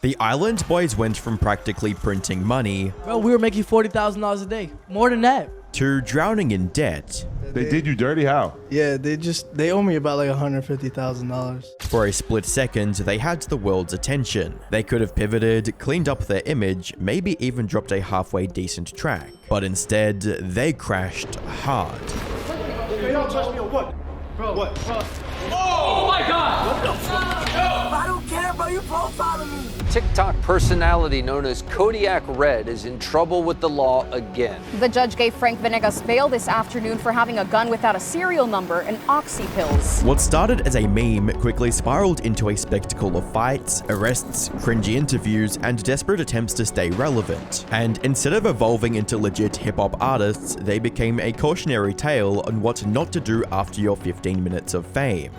The Island Boys went from practically printing money, Bro, we were making $40,000 a day. More than that. to drowning in debt. They did you dirty? How? Yeah, they owe me about like $150,000. For a split second, they had the world's attention. They could have pivoted, cleaned up their image, maybe even dropped a halfway decent track. But instead, they crashed hard. Hey, y'all touch me or what? Bro, What? Bro. Oh my God! What the fuck? I don't care, bro. You profiling me. TikTok personality known as Kodiak Red is in trouble with the law again. The judge gave Frank Venegas bail this afternoon for having a gun without a serial number and oxy pills. What started as a meme quickly spiraled into a spectacle of fights, arrests, cringy interviews, and desperate attempts to stay relevant. And instead of evolving into legit hip-hop artists, they became a cautionary tale on what not to do after your 15 minutes of fame.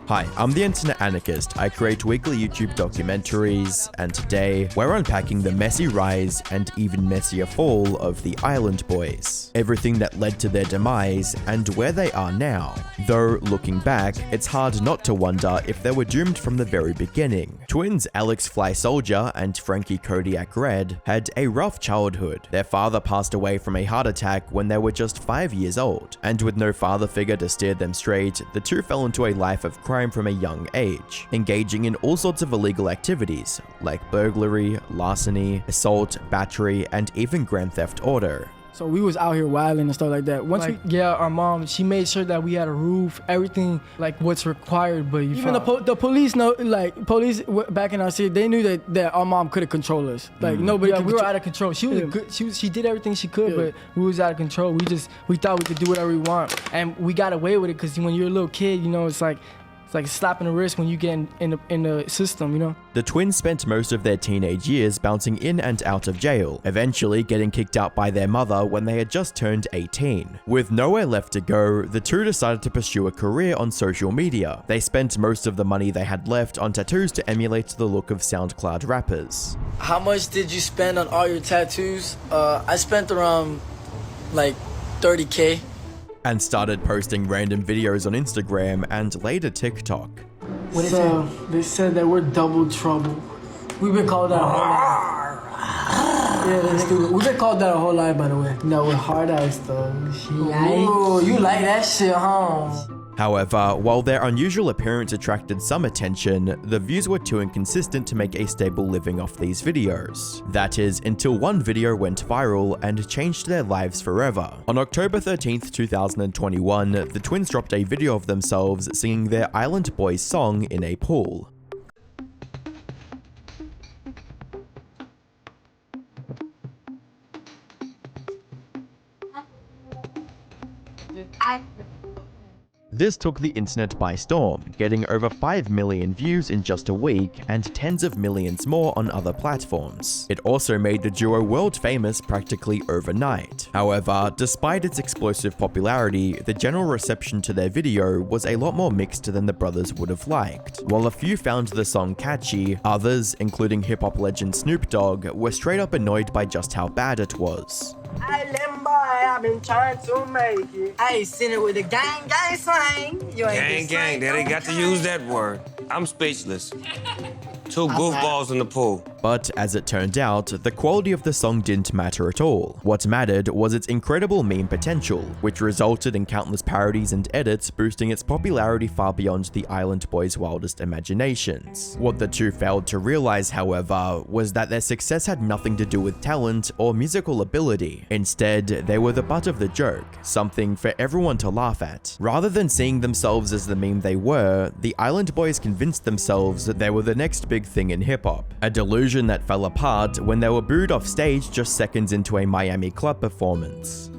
Hi, I'm the Internet Anarchist. I create weekly YouTube documentaries, and today we're unpacking the messy rise and even messier fall of the Island Boys. Everything that led to their demise and where they are now. Though, looking back, it's hard not to wonder if they were doomed from the very beginning. Twins Alex Fly Soldier and Frankie Kodiak Red had a rough childhood. Their father passed away from a heart attack when they were just 5 years old, and with no father figure to steer them straight, the two fell into a life of crime from a young age, engaging in all sorts of illegal activities like burglary, larceny, assault, battery, and even grand theft auto. So we was out here wilding and stuff like that. Our mom, she made sure that we had a roof, everything like what's required. But even the police know, like police back in our city, they knew that our mom couldn't control us. Like nobody. We were out of control. She was good. She did everything she could, but we was out of control. We thought we could do whatever we want, and we got away with it because when you're a little kid, you know, it's like a slap in the wrist when you get in the system, you know? The twins spent most of their teenage years bouncing in and out of jail, eventually getting kicked out by their mother when they had just turned 18. With nowhere left to go, the two decided to pursue a career on social media. They spent most of the money they had left on tattoos to emulate the look of SoundCloud rappers. How much did you spend on all your tattoos? I spent around like 30K. And started posting random videos on Instagram and later TikTok. What is it? They said that we're double trouble. We've been called that a whole life. Yeah, that's stupid. We've been called that a whole life, by the way. No, we're hard eyes though. Ooh, you like that shit, huh? However, while their unusual appearance attracted some attention, the views were too inconsistent to make a stable living off these videos. That is, until one video went viral and changed their lives forever. On October 13th, 2021, the twins dropped a video of themselves singing their Island Boys song in a pool. This took the internet by storm, getting over 5 million views in just a week and tens of millions more on other platforms. It also made the duo world famous practically overnight. However, despite its explosive popularity, the general reception to their video was a lot more mixed than the brothers would have liked. While a few found the song catchy, others, including hip-hop legend Snoop Dogg, were straight up annoyed by just how bad it was. Island boy, I've been trying to make it. I seen it with a gang slang. You ain't gang, they ain't got to use that word. I'm speechless. Two goofballs in the pool. But as it turned out, the quality of the song didn't matter at all. What mattered was its incredible meme potential, which resulted in countless parodies and edits, boosting its popularity far beyond the Island Boys' wildest imaginations. What the two failed to realize, however, was that their success had nothing to do with talent or musical ability. Instead, they were the butt of the joke, something for everyone to laugh at. Rather than seeing themselves as the meme they were, the Island Boys convinced themselves that they were the next big thing in hip-hop, a delusion that fell apart when they were booed off stage just seconds into a Miami club performance.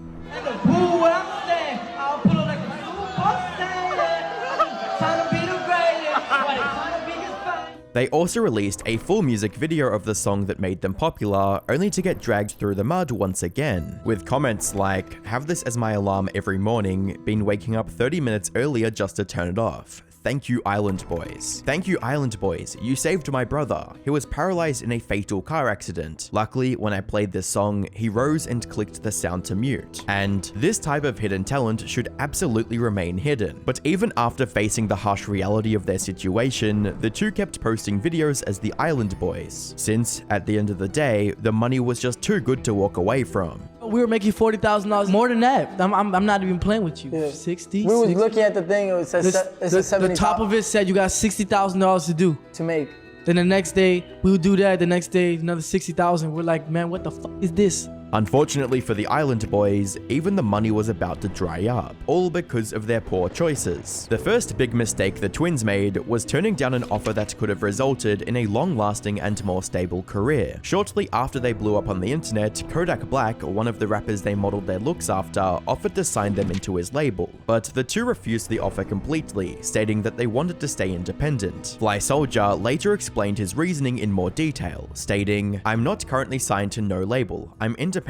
They also released a full music video of the song that made them popular, only to get dragged through the mud once again, with comments like, "Have this as my alarm every morning, been waking up 30 minutes earlier just to turn it off. "Thank you, Island Boys. Thank you, Island Boys. You saved my brother. He was paralyzed in a fatal car accident. Luckily, when I played this song, he rose and clicked the sound to mute." And this type of hidden talent should absolutely remain hidden. But even after facing the harsh reality of their situation, the two kept posting videos as the Island Boys, since at the end of the day, the money was just too good to walk away from. We were making $40,000 more than that. I'm not even playing with you. Yeah. 60. We was looking at the thing. It said the top of it said you got $60,000 to do. to make. Then the next day we would do that. The next day another 60,000. We're like, man, what the fuck is this? Unfortunately for the Island Boys, even the money was about to dry up, all because of their poor choices. The first big mistake the twins made was turning down an offer that could have resulted in a long-lasting and more stable career. Shortly after they blew up on the internet, Kodak Black, one of the rappers they modeled their looks after, offered to sign them into his label. But the two refused the offer completely, stating that they wanted to stay independent. Fly Soldier later explained his reasoning in more detail, stating, "I'm not currently signed to no label. I'm independent,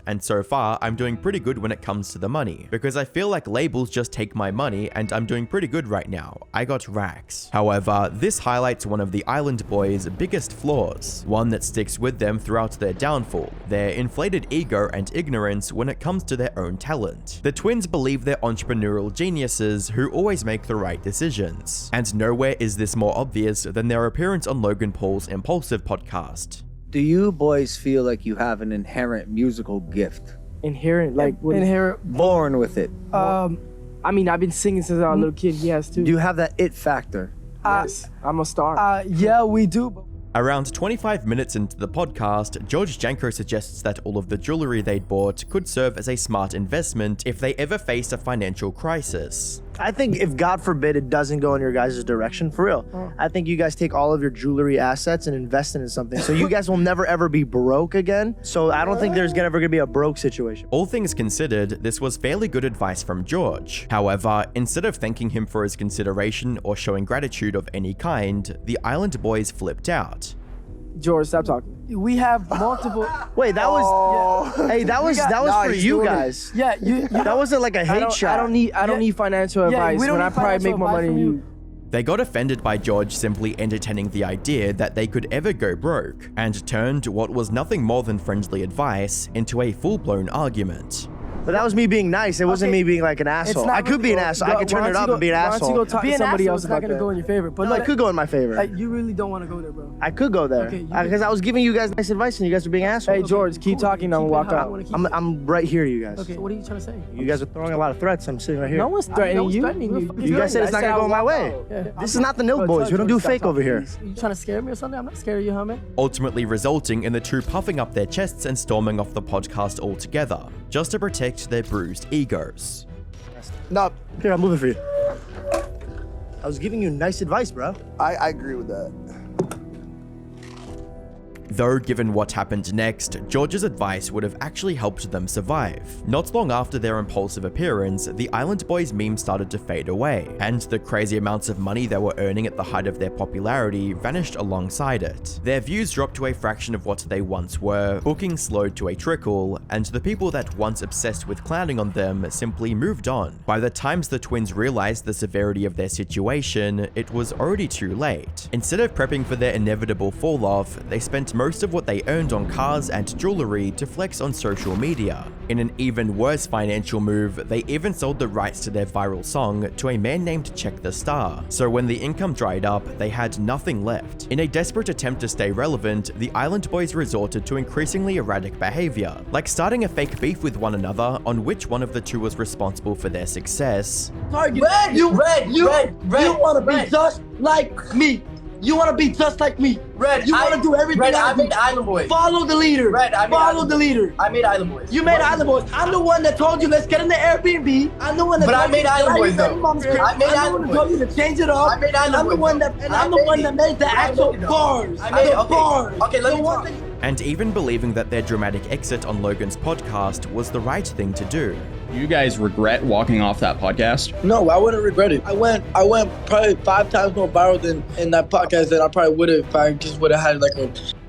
and so far I'm doing pretty good when it comes to the money, because I feel like labels just take my money and I'm doing pretty good right now. I got racks." However, this highlights one of the Island Boys' biggest flaws, one that sticks with them throughout their downfall: their inflated ego and ignorance when it comes to their own talent. The twins believe they're entrepreneurial geniuses who always make the right decisions, and nowhere is this more obvious than their appearance on Logan Paul's Impulsive podcast. Do you boys feel like you have an inherent musical gift? Inherent, like what? Inherent. Born with it? I mean, I've been singing since I was a little kid. Yes, too. Do you have that it factor? Yes, I'm a star. Yeah, we do. Around 25 minutes into the podcast, George Janko suggests that all of the jewelry they'd bought could serve as a smart investment if they ever faced a financial crisis. I think if, God forbid, it doesn't go in your guys' direction, for real, I think you guys take all of your jewelry assets and invest it in something. So you guys will never ever be broke again. So I don't think there's ever gonna be a broke situation. All things considered, this was fairly good advice from George. However, instead of thanking him for his consideration or showing gratitude of any kind, the Island Boys flipped out. George, stop talking. We have multiple. Wait, that was. Yeah. Hey, that was for you guys. Yeah, that wasn't like a hate shot. I don't need financial advice when I probably make more money than you. They got offended by George simply entertaining the idea that they could ever go broke, and turned what was nothing more than friendly advice into a full-blown argument. But that was me being nice. It wasn't me being like an asshole. I could be an asshole. I could turn it up and be an asshole. Why don't you go talk to somebody else? It's not gonna go in your favor. But no, it could go in my favor. Like, you really don't want to go there, bro. I could go there. Because I was giving you guys nice advice and you guys were being assholes. Hey, George, keep talking. I'm gonna walk out. I'm right here, you guys. Okay, what are you trying to say? You guys are throwing a lot of threats. I'm sitting right here. No one's threatening you. You guys said it's not gonna go my way. This is not the Nil Boys. We don't do fake over here. You trying to scare me or something? I'm not scared of you, huh, man? Ultimately resulting in the two puffing up their chests and storming off the podcast altogether, just to protect their bruised egos. No, here, I'll move it for you. I was giving you nice advice, bro. I agree with that. Though, given what happened next, George's advice would have actually helped them survive. Not long after their impulsive appearance, the Island Boys meme started to fade away, and the crazy amounts of money they were earning at the height of their popularity vanished alongside it. Their views dropped to a fraction of what they once were, booking slowed to a trickle, and the people that once obsessed with clowning on them simply moved on. By the times the twins realized the severity of their situation, it was already too late. Instead of prepping for their inevitable fall-off, they spent most of what they earned on cars and jewelry to flex on social media. In an even worse financial move, they even sold the rights to their viral song to a man named Check the Star. So when the income dried up, they had nothing left. In a desperate attempt to stay relevant, the Island Boys resorted to increasingly erratic behavior, like starting a fake beef with one another on which one of the two was responsible for their success. Red, you want to be just like me. You want to be just like me. Red, you want to do everything Red, I made Island Boys. Follow the leader. Red, follow the leader. I made Island Boys. You made Island Boys. I'm the one that told you let's get in the Airbnb. I'm the one that But I made Island Boys though. I made Island Boys. Told you to change it up. I made Island Boys. I'm the one that made the actual bars. Okay, let me talk. And even believing that their dramatic exit on Logan's podcast was the right thing to do. You guys regret walking off that podcast? No, I wouldn't regret it. I went probably 5 times more viral than in that podcast than I probably would have if I just would have had like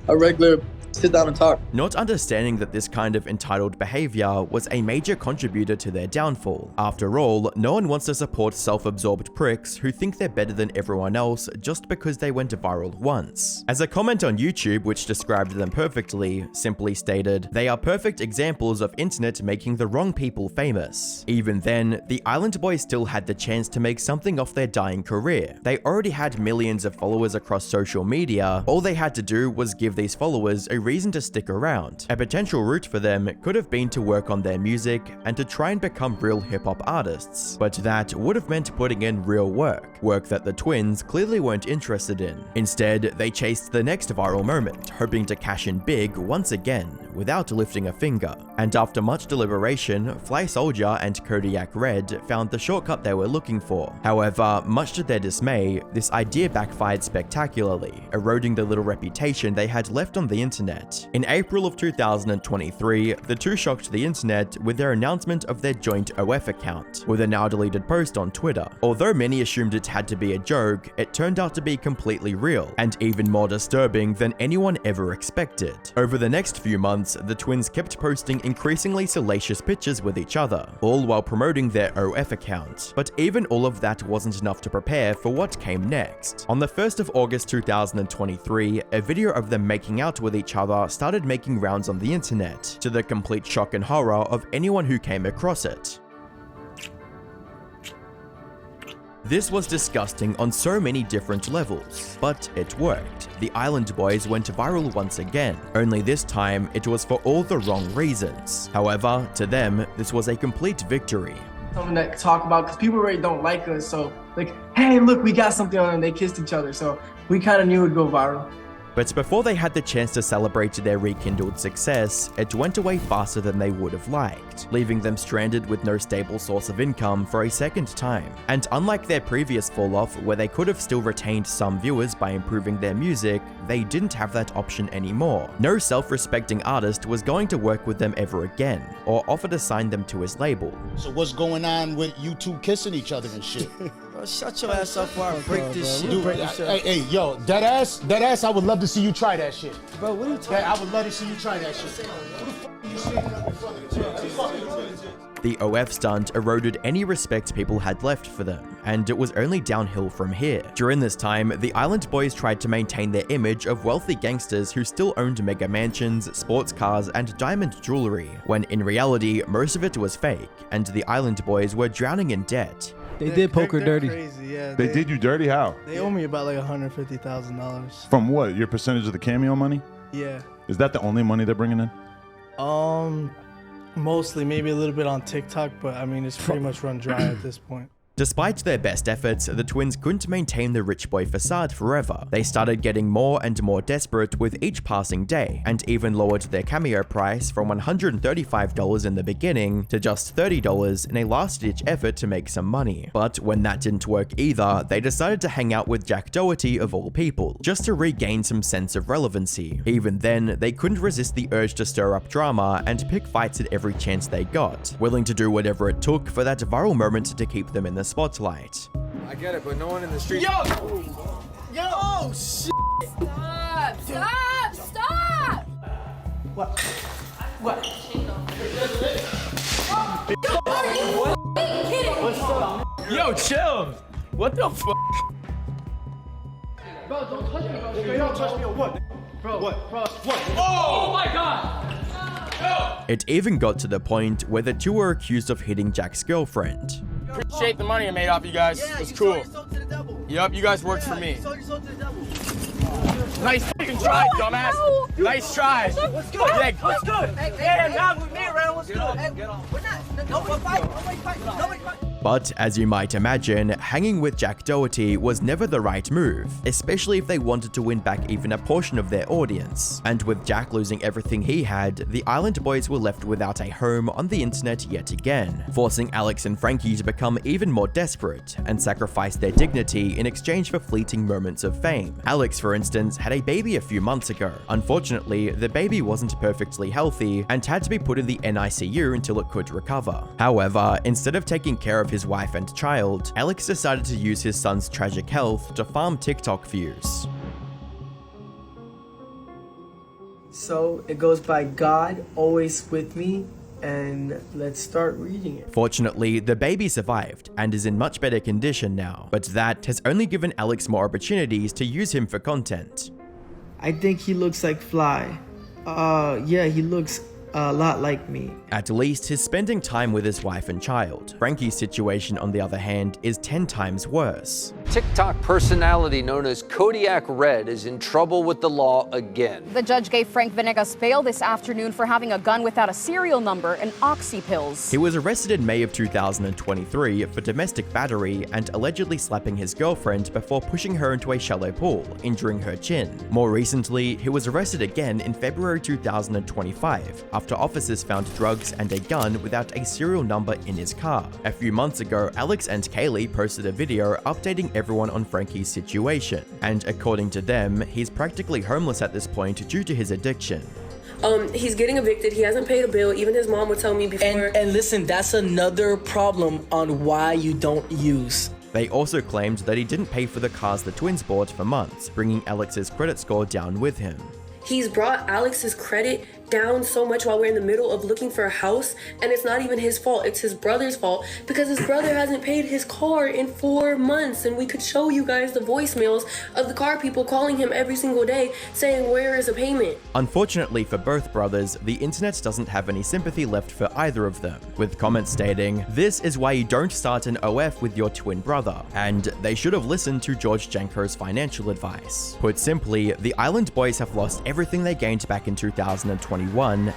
a regular Sit down and talk. Not understanding that this kind of entitled behavior was a major contributor to their downfall. After all, no one wants to support self-absorbed pricks who think they're better than everyone else just because they went viral once. As a comment on YouTube which described them perfectly, simply stated, "They are perfect examples of internet making the wrong people famous." Even then, the Island Boys still had the chance to make something off their dying career. They already had millions of followers across social media. All they had to do was give these followers a reason to stick around. A potential route for them could have been to work on their music and to try and become real hip-hop artists, but that would have meant putting in real work that the twins clearly weren't interested in. Instead, they chased the next viral moment, hoping to cash in big once again, without lifting a finger. And after much deliberation, Fly Soldier and Kodiak Red found the shortcut they were looking for. However, much to their dismay, this idea backfired spectacularly, eroding the little reputation they had left on the internet. In April of 2023, the two shocked the internet with their announcement of their joint OF account, with a now deleted post on Twitter. Although many assumed it had to be a joke, it turned out to be completely real, and even more disturbing than anyone ever expected. Over the next few months, the twins kept posting increasingly salacious pictures with each other, all while promoting their OF account. But even all of that wasn't enough to prepare for what came next. On the 1st of August 2023, a video of them making out with each other started making rounds on the internet, to the complete shock and horror of anyone who came across it. This was disgusting on so many different levels, but it worked. The Island Boys went viral once again, only this time it was for all the wrong reasons. However, to them, this was a complete victory. Something that talk about, because people really don't like us, so like, hey, look, we got something on, and they kissed each other, so we kind of knew it would go viral. But before they had the chance to celebrate their rekindled success, it went away faster than they would have liked, leaving them stranded with no stable source of income for a second time. And unlike their previous fall-off, where they could have still retained some viewers by improving their music, they didn't have that option anymore. No self-respecting artist was going to work with them ever again, or offer to sign them to his label. So what's going on with you two kissing each other and shit? Bro, shut your ass up before I break this shit. Dude, hey, yo, that ass, I would love to see you try that shit. Bro, what are you talking about? I would love to see you try that shit. What the fuck are you saying up in front of the The OF stunt eroded any respect people had left for them, and it was only downhill from here. During this time, the Island Boys tried to maintain their image of wealthy gangsters who still owned mega mansions, sports cars, and diamond jewelry, when in reality, most of it was fake, and the Island Boys were drowning in debt. They did poker dirty. Crazy, yeah. They did you dirty? How? They owe me about like $150,000. From what? Your percentage of the cameo money? Yeah. Is that the only money they're bringing in? Mostly, maybe a little bit on TikTok, but I mean, it's pretty much run dry at this point. Despite their best efforts, the twins couldn't maintain the rich boy facade forever. They started getting more and more desperate with each passing day, and even lowered their cameo price from $135 in the beginning to just $30 in a last-ditch effort to make some money. But when that didn't work either, they decided to hang out with Jack Doherty of all people, just to regain some sense of relevancy. Even then, they couldn't resist the urge to stir up drama and pick fights at every chance they got, willing to do whatever it took for that viral moment to keep them in the spotlight. I get it, but no one in the street. Yo! Oh, shit! Stop! Stop! Stop! What? What? Are you kidding? What's up? Yo, chill! What the fuck? Bro, don't touch me, bro. Hey, don't touch me on what? Bro, what? Bro, what? Oh my god! It even got to the point where the two were accused of hitting Jack's girlfriend. Appreciate the money I made off you guys. Yeah, It's cool. Yup, you guys worked for me. Nice fucking try, dumbass. Nice try. What's good? Yeah, What's good? Hey, y'all with me around. What's good? Hey, we're not. Nobody fight. Nobody fight. Nobody fight. But as you might imagine, hanging with Jack Doherty was never the right move, especially if they wanted to win back even a portion of their audience. And with Jack losing everything he had, the Island Boys were left without a home on the internet yet again, forcing Alex and Frankie to become even more desperate and sacrifice their dignity in exchange for fleeting moments of fame. Alex, for instance, had a baby a few months ago. Unfortunately, the baby wasn't perfectly healthy and had to be put in the NICU until it could recover. However, instead of taking care of his wife and child, Alex decided to use his son's tragic health to farm TikTok views. So it goes by God Always With Me, and let's start reading it. Fortunately, the baby survived and is in much better condition now, but that has only given Alex more opportunities to use him for content. I think he looks like Fly. Yeah, he looks a lot like me. At least he's spending time with his wife and child. Frankie's situation, on the other hand, is 10 times worse. TikTok personality known as Kodiak Red is in trouble with the law again. The judge gave Frank Venegas bail this afternoon for having a gun without a serial number and oxy pills. He was arrested in May of 2023 for domestic battery and allegedly slapping his girlfriend before pushing her into a shallow pool, injuring her chin. More recently, he was arrested again in February 2025 after officers found drugs and a gun without a serial number in his car. A few months ago, Alex and Kaylee posted a video updating everyone on Frankie's situation, and according to them, he's practically homeless at this point due to his addiction. He's getting evicted. He hasn't paid a bill. Even his mom would tell me before. And listen, that's another problem on why you don't use. They also claimed that he didn't pay for the cars the twins bought for months, bringing Alex's credit score down with him. He's brought Alex's credit down so much while we're in the middle of looking for a house, and it's not even his fault, it's his brother's fault, because his brother hasn't paid his car in 4 months, and we could show you guys the voicemails of the car people calling him every single day saying, where is a payment? Unfortunately for both brothers, the internet doesn't have any sympathy left for either of them, with comments stating, "This is why you don't start an OF with your twin brother," and they should have listened to George Janko's financial advice. Put simply, the Island Boys have lost everything they gained back in 2021,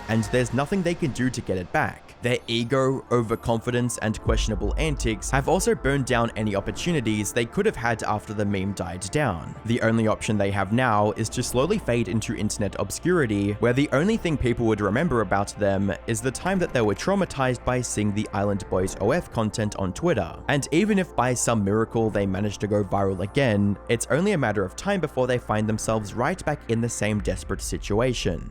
and there's nothing they can do to get it back. Their ego, overconfidence, and questionable antics have also burned down any opportunities they could have had after the meme died down. The only option they have now is to slowly fade into internet obscurity, where the only thing people would remember about them is the time that they were traumatized by seeing the Island Boys OF content on Twitter. And even if by some miracle they manage to go viral again, it's only a matter of time before they find themselves right back in the same desperate situation.